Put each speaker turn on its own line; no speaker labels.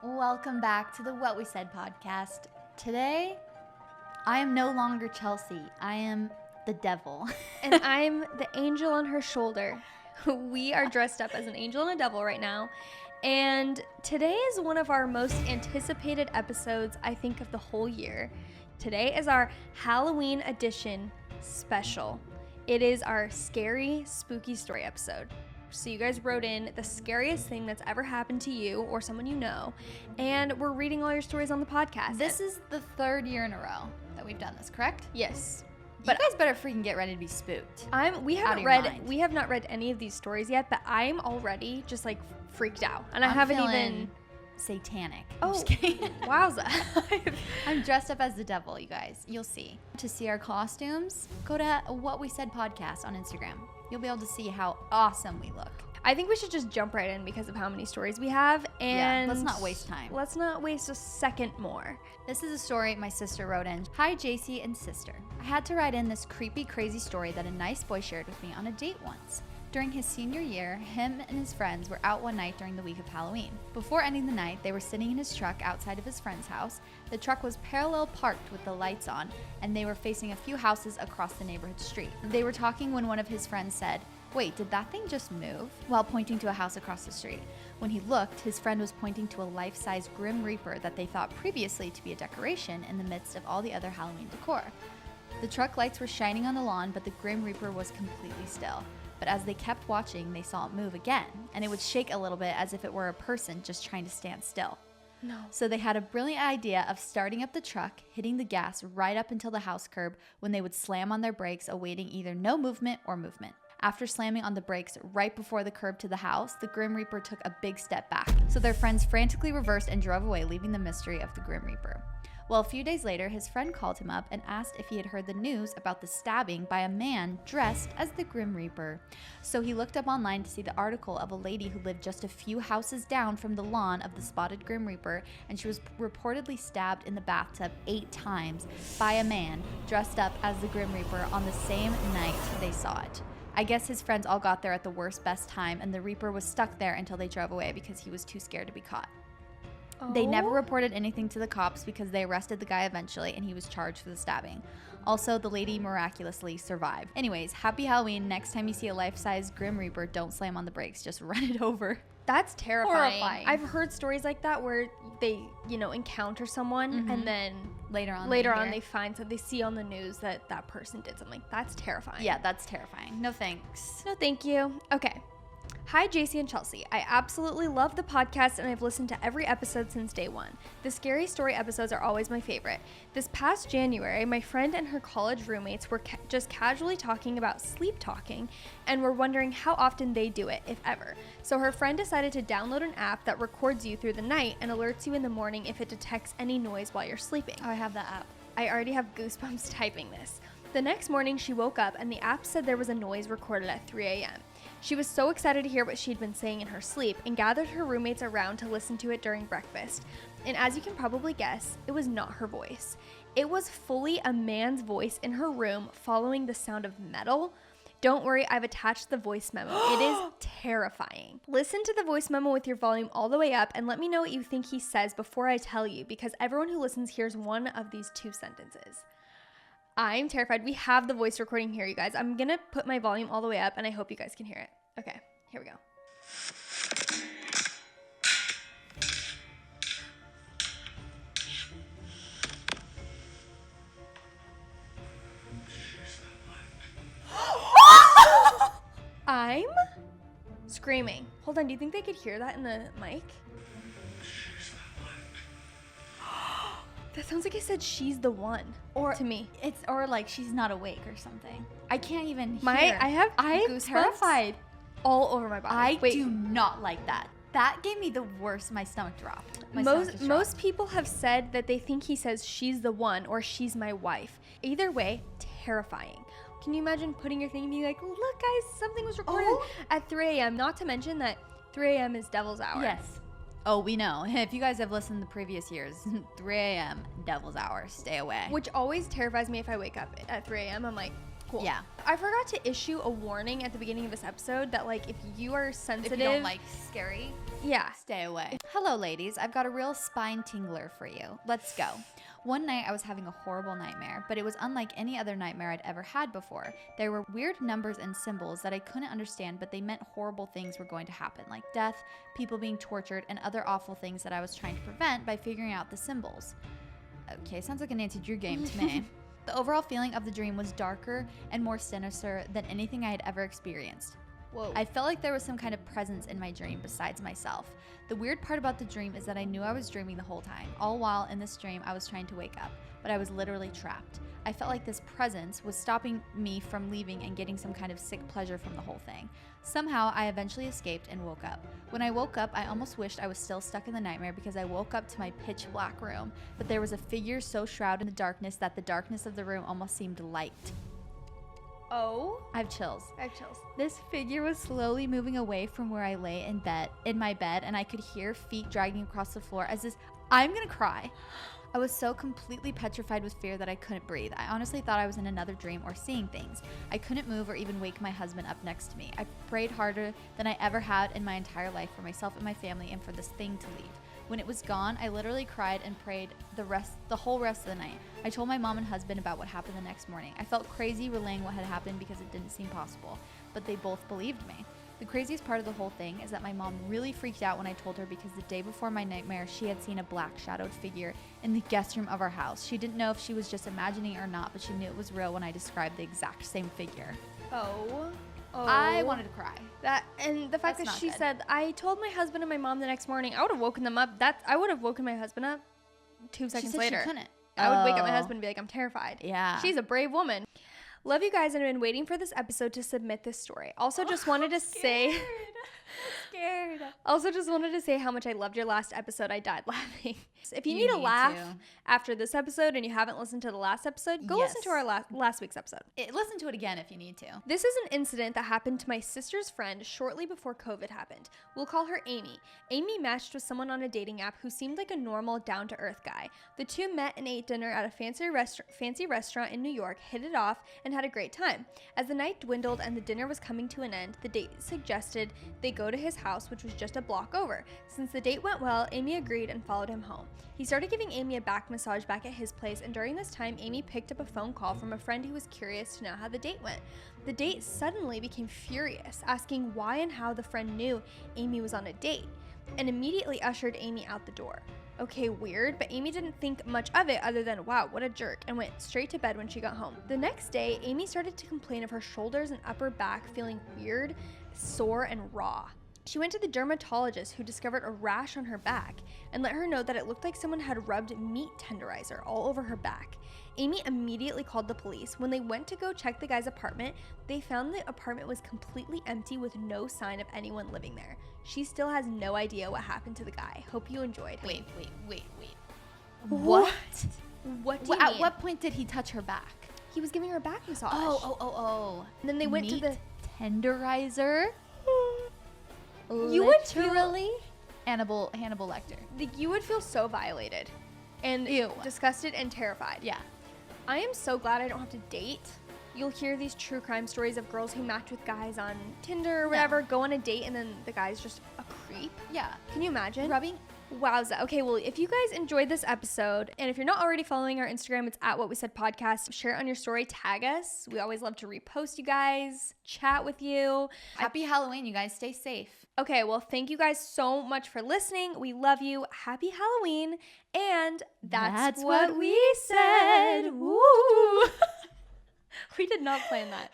welcome back to the What We Said podcast. Today, I am no longer Chelsea. I am the devil.
And I'm the angel on her shoulder. We are dressed up as an angel and a devil right now. And today is one of our most anticipated episodes, I think, of the whole year. Today is our Halloween edition special. It is our scary, spooky story episode. So you guys wrote in the scariest thing that's ever happened to you or someone you know, and we're reading all your stories on the podcast.
This is the third year in a row that we've done this, correct?
Yes.
But you guys better freaking get ready to be spooked.
We have not read any of these stories yet, but I'm already just like freaked out. And I haven't even
satanic.
Oh,
I'm just kidding.
Wowza.
I'm dressed up as the devil, you guys. You'll see. To see our costumes, go to What We Said podcast on Instagram. You'll be able to see how awesome we look.
I think we should just jump right in because of how many stories we have. And
let's not waste time.
Let's not waste a second more.
This is a story my sister wrote in. Hi, JC and sister. I had to write in this creepy, crazy story that a nice boy shared with me on a date once. During his senior year, him and his friends were out one night during the week of Halloween. Before ending the night, they were sitting in his truck outside of his friend's house. The truck was parallel parked with the lights on, and they were facing a few houses across the neighborhood street. They were talking when one of his friends said, "Wait, did that thing just move?" while pointing to a house across the street. When he looked, his friend was pointing to a life-size Grim Reaper that they thought previously to be a decoration in the midst of all the other Halloween decor. The truck lights were shining on the lawn, but the Grim Reaper was completely still. But as they kept watching, they saw it move again, and it would shake a little bit as if it were a person just trying to stand still.
No.
So they had a brilliant idea of starting up the truck, hitting the gas right up until the house curb, when they would slam on their brakes, awaiting either no movement or movement. After slamming on the brakes right before the curb to the house, the Grim Reaper took a big step back. So their friends frantically reversed and drove away, leaving the mystery of the Grim Reaper. Well, a few days later, his friend called him up and asked if he had heard the news about the stabbing by a man dressed as the Grim Reaper. So he looked up online to see the article of a lady who lived just a few houses down from the lawn of the spotted Grim Reaper, and she was reportedly stabbed in the bathtub 8 times by a man dressed up as the Grim Reaper on the same night they saw it. I guess his friends all got there at the worst, best time, and the Reaper was stuck there until they drove away because he was too scared to be caught.
Oh.
They never reported anything to the cops because they arrested the guy eventually, and he was charged for the stabbing. Also, the lady miraculously survived. Anyways, happy Halloween. Next time you see a life-size Grim Reaper, don't slam on the brakes. Just run it over.
That's terrifying.
Horrifying.
I've heard stories like that where they, encounter someone and then
Later on
they find that they see on the news that that person did something. That's terrifying.
Yeah, that's terrifying. No thanks.
No, thank you. Okay. Hi, JC and Chelsea. I absolutely love the podcast and I've listened to every episode since day one. The scary story episodes are always my favorite. This past January, my friend and her college roommates were just casually talking about sleep talking and were wondering how often they do it, if ever. So her friend decided to download an app that records you through the night and alerts you in the morning if it detects any noise while you're sleeping.
Oh, I have that app.
I already have goosebumps typing this. The next morning, she woke up and the app said there was a noise recorded at 3 a.m. She was so excited to hear what she'd been saying in her sleep and gathered her roommates around to listen to it during breakfast. And as you can probably guess, it was not her voice. It was fully a man's voice in her room following the sound of metal. Don't worry, I've attached the voice memo. It is terrifying. Listen to the voice memo with your volume all the way up and let me know what you think he says before I tell you, because everyone who listens hears one of these 2 sentences. I'm terrified. We have the voice recording here, you guys. I'm going to put my volume all the way up, and I hope you guys can hear it. Okay, here we go. I'm screaming. Hold on, do you think they could hear that in the mic? That sounds like I said she's the one. Or to me.
Or like she's not awake or something. I can't even hear.
I'm terrified all over my body.
I do not like that. That gave me the worst. My stomach dropped.
Most people have said that they think he says she's the one or she's my wife. Either way, terrifying. Can you imagine putting your thing and being like, look guys, something was recorded at 3 a.m. Not to mention that 3 a.m. is devil's hour.
Yes. Oh, we know. If you guys have listened to previous years, 3 a.m., devil's hour, stay away.
Which always terrifies me if I wake up at 3 a.m. I'm like, Cool.
Yeah.
I forgot to issue a warning at the beginning of this episode that, like, if you are sensitive.
If you don't like scary,
yeah.
stay away. Hello, ladies. I've got a real spine tingler for you. Let's go. One night I was having a horrible nightmare, but it was unlike any other nightmare I'd ever had before. There were weird numbers and symbols that I couldn't understand, but they meant horrible things were going to happen, like death, people being tortured, and other awful things that I was trying to prevent by figuring out the symbols. Okay, sounds like a Nancy Drew game to me. The overall feeling of the dream was darker and more sinister than anything I had ever experienced.
Whoa.
I felt like there was some kind of presence in my dream besides myself. The weird part about the dream is that I knew I was dreaming the whole time, all while in this dream I was trying to wake up, but I was literally trapped. I felt like this presence was stopping me from leaving and getting some kind of sick pleasure from the whole thing. Somehow, I eventually escaped and woke up. When I woke up, I almost wished I was still stuck in the nightmare because I woke up to my pitch black room, but there was a figure so shrouded in the darkness that the darkness of the room almost seemed light.
Oh?
I have chills.
I have chills.
This figure was slowly moving away from where I lay in my bed, and I could hear feet dragging across the floor as this, I'm gonna cry. I was so completely petrified with fear that I couldn't breathe. I honestly thought I was in another dream or seeing things. I couldn't move or even wake my husband up next to me. I prayed harder than I ever had in my entire life for myself and my family and for this thing to leave. When it was gone, I literally cried and prayed the whole rest of the night. I told my mom and husband about what happened the next morning. I felt crazy relaying what had happened because it didn't seem possible, but they both believed me. The craziest part of the whole thing is that my mom really freaked out when I told her because the day before my nightmare, she had seen a black shadowed figure in the guest room of our house. She didn't know if she was just imagining it or not, but she knew it was real when I described the exact same figure.
Oh.
I wanted to cry.
That and the fact
That's
that
not
she
good.
said, I told my husband and my mom the next morning, I would have woken them up. I would have woken my husband up 2 seconds
she said
later.
She couldn't.
I would wake up my
Oh.
husband and be like, I'm terrified.
Yeah.
She's a brave woman. Love you guys, and I've been waiting for this episode to submit this story. Also, just wanted to say.
Scared.
Also, just wanted to say how much I loved your last episode. I died laughing. If you need a
need
laugh
to.
after this episode and you haven't listened to the last episode, go listen to our last week's episode.
Listen to it again if you need to.
This is an incident that happened to my sister's friend shortly before COVID happened. We'll call her Amy. Amy matched with someone on a dating app who seemed like a normal, down-to-earth guy. The two met and ate dinner at a fancy restaurant in New York, hit it off, and had a great time. As the night dwindled and the dinner was coming to an end, the date suggested they go to his house, which was just a block over. Since the date went well, Amy agreed and followed him home. He started giving Amy a back massage back at his place, and during this time, Amy picked up a phone call from a friend who was curious to know how the date went. The date suddenly became furious, asking why and how the friend knew Amy was on a date, and immediately ushered Amy out the door. Okay, weird, but Amy didn't think much of it other than, wow, what a jerk, and went straight to bed when she got home. The next day, Amy started to complain of her shoulders and upper back feeling weird, sore, and raw. She went to the dermatologist, who discovered a rash on her back and let her know that it looked like someone had rubbed meat tenderizer all over her back. Amy immediately called the police. When they went to go check the guy's apartment, they found the apartment was completely empty with no sign of anyone living there. She still has no idea what happened to the guy. Hope you enjoyed.
Wait.
What? What do you
At
mean?
what point did he touch her back?
He was giving her a back massage.
Oh.
And then they went
Meat
to the
tenderizer.
You would feel-
Literally, Hannibal Lecter.
You would feel so violated and
Ew.
disgusted and terrified.
Yeah.
I am so glad I don't have to date. You'll hear these true crime stories of girls who match with guys on Tinder or whatever, go on a date, and then the guy's just a creep.
Yeah.
Can you imagine?
Rubbing.
Wowza. Okay, well, if you guys enjoyed this episode, and if you're not already following our Instagram, it's at What We Said Podcast. Share it on your story. Tag us. We always love to repost you guys, chat with you.
Happy Halloween, you guys. Stay safe.
Okay, well, thank you guys so much for listening. We love you. Happy Halloween. And that's what we said. Woo! We did not plan that.